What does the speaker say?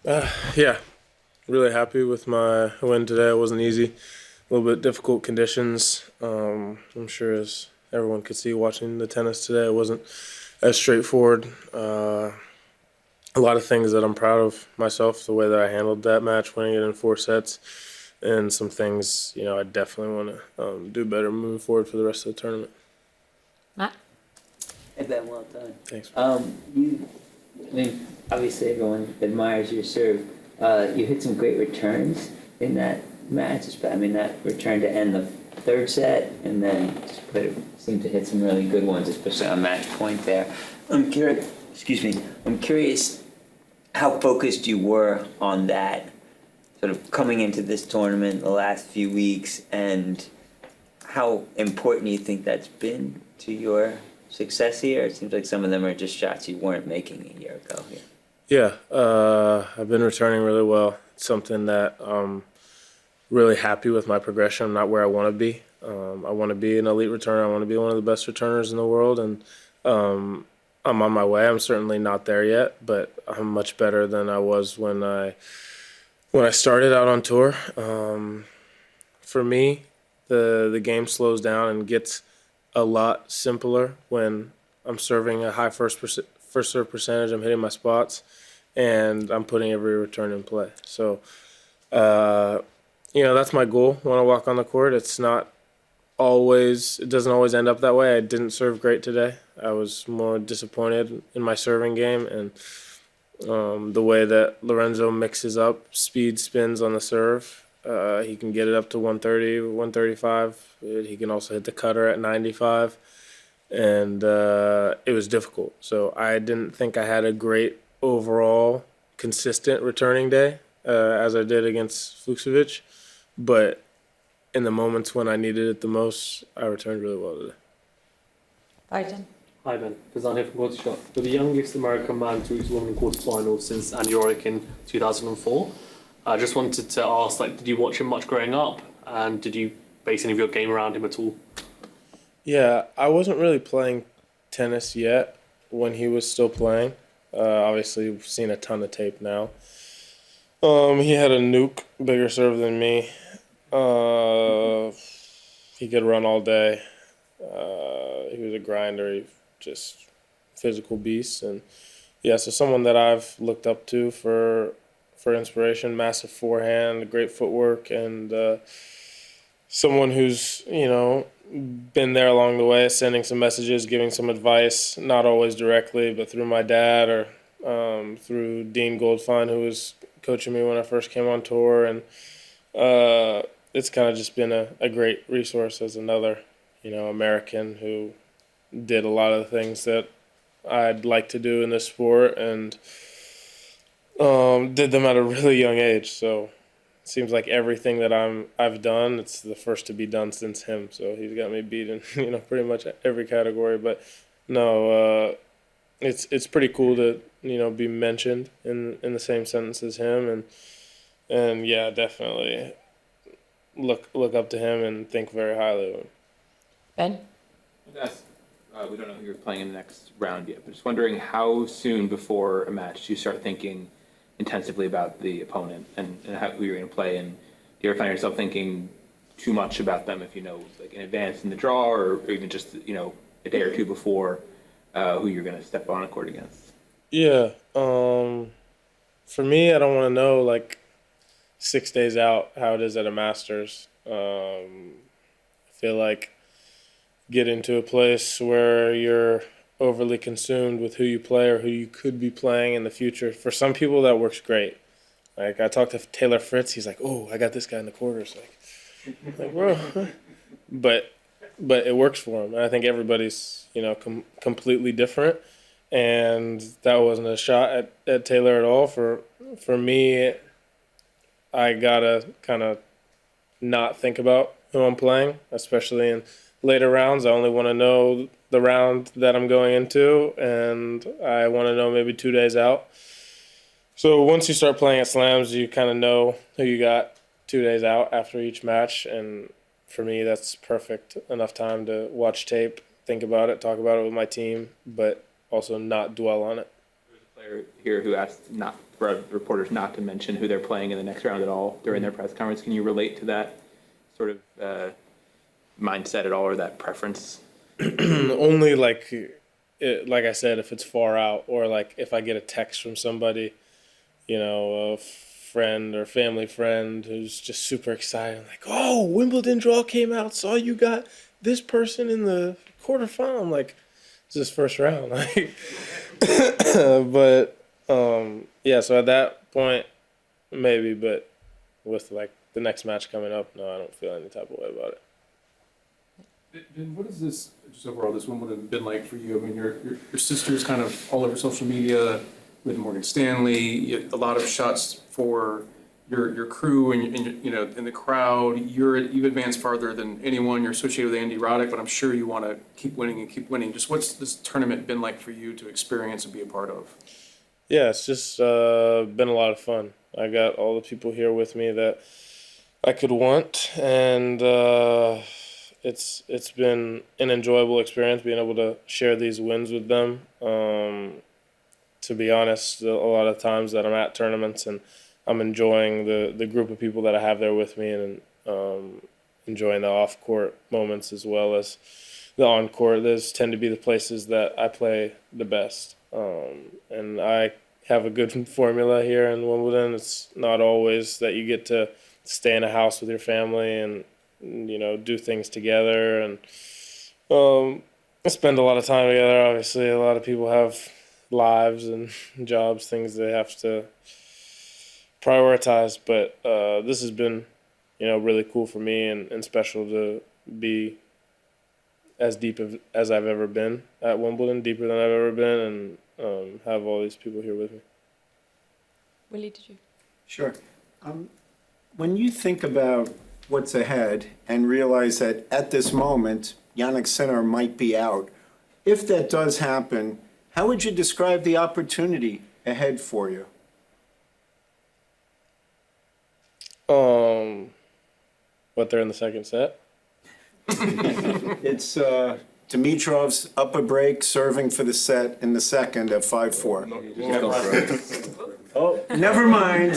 Yeah, really happy with my win today. It wasn't easy, a little bit difficult conditions. I'm sure as everyone could see watching the tennis today, it wasn't as straightforward. A lot of things that I'm proud of myself, the way that I handled that match, winning it in 4 sets, and some things I definitely want to do better moving forward for the rest of the tournament. Matt? Hey Ben, well done. Thanks. I mean, obviously everyone admires your serve. You hit some great returns in that match. I mean, that return to end the third set, and then seemed to hit some really good ones, especially on match point there. I'm curious. Excuse me. I'm curious how focused you were on that, sort of coming into this tournament the last few weeks, and how important you think that's been to your success here. It seems like some of them are just shots you weren't making a year ago here. Yeah, I've been returning really well. It's something that I'm really happy with my progression. I'm not where I want to be. I want to be an elite returner. I want to be one of the best returners in the world, and I'm on my way. I'm certainly not there yet, but I'm much better than I was when I started out on tour. For me, the game slows down and gets a lot simpler when I'm serving a high first serve percentage. I'm hitting my spots, and I'm putting every return in play. So, that's my goal when I walk on the court. It doesn't always end up that way. I didn't serve great today. I was more disappointed in my serving game and the way that Lorenzo mixes up speed spins on the serve. He can get it up to 130, 135. He can also hit the cutter at 95. And it was difficult. So I didn't think I had a great overall consistent returning day as I did against Fucsovics. But in the moments when I needed it the most, I returned really well today. Biden? Hi Ben, Fazan here from Quarter Shot. You're the youngest American man to reach the Wimbledon quarterfinals since Andy Roddick in 2004. I just wanted to ask, did you watch him much growing up, and did you base any of your game around him at all? Yeah, I wasn't really playing tennis yet when he was still playing. Obviously, we've seen a ton of tape now. He had a bigger serve than me. He could run all day. He was a grinder. He just physical beast, and yeah, so someone that I've looked up to for inspiration. Massive forehand, great footwork, and someone who's been there along the way, sending some messages, giving some advice, not always directly, but through my dad or through Dean Goldfine, who was coaching me when I first came on tour, and it's kind of just been a great resource as another American who did a lot of the things that I'd like to do in this sport and did them at a really young age. So it seems like everything that I've done, it's the first to be done since him. So he's got me beat in pretty much every category. But no, it's pretty cool to be mentioned in the same sentence as him, and yeah, definitely look up to him and think very highly of him. Ben? Yes. We don't know who you're playing in the next round yet, but just wondering how soon before a match do you start thinking intensively about the opponent and who you're going to play, and do you ever find yourself thinking too much about them if you know in advance in the draw, or even just a day or two before who you're going to step on a court against? Yeah. For me, I don't want to know 6 days out how it is at a Masters. I feel like getting to a place where you're overly consumed with who you play or who you could be playing in the future. For some people, that works great. I talked to Taylor Fritz. He's like, "Oh, I got this guy in the quarters." Bro, but it works for him. And I think everybody's completely different. And that wasn't a shot at Taylor at all. For me, I gotta kind of not think about who I'm playing, especially in later rounds. I only want to know the round that I'm going into, and I want to know maybe 2 days out. So once you start playing at slams, you kind of know who you got 2 days out after each match, and for me, that's perfect enough time to watch tape, think about it, talk about it with my team, but also not dwell on it. There's a player here who asked not for reporters not to mention who they're playing in the next round at all during their press conference. Can you relate to that sort of mindset at all, or that preference? Only like, like I said, if it's far out, or like if I get a text from somebody, a friend or family friend who's just super excited, like, oh, Wimbledon draw came out, saw you got this person in the quarterfinal. I'm like, it's this first round, like, but yeah. So at that point, maybe, but with like the next match coming up, no, I don't feel any type of way about it. Ben, what has this, just overall, this Wimbledon been like for you? I mean, your sister's kind of all over social media with Morgan Stanley, a lot of shots for your crew and in the crowd. You've advanced farther than anyone. You're associated with Andy Roddick, but I'm sure you want to keep winning and keep winning. Just what's this tournament been like for you to experience and be a part of? Yeah, it's just been a lot of fun. I got all the people here with me that I could want, and it's been an enjoyable experience being able to share these wins with them. To be honest, a lot of times that I'm at tournaments and I'm enjoying the group of people that I have there with me, and enjoying the off-court moments as well as the on-court. Those tend to be the places that I play the best. And I have a good formula here in Wimbledon. It's not always that you get to stay in a house with your family and do things together and spend a lot of time together. Obviously, a lot of people have lives and jobs, things they have to prioritize. But this has been, really cool for me and special to be as deep as I've ever been at Wimbledon, deeper than I've ever been, and have all these people here with me. Willie, did you? Sure. When you think about what's ahead and realize that at this moment, Jannik Sinner might be out, if that does happen, how would you describe the opportunity ahead for you? What, they're in the second set? It's Dimitrov's up a break, serving for the set in the second at 5-4. Oh, never mind.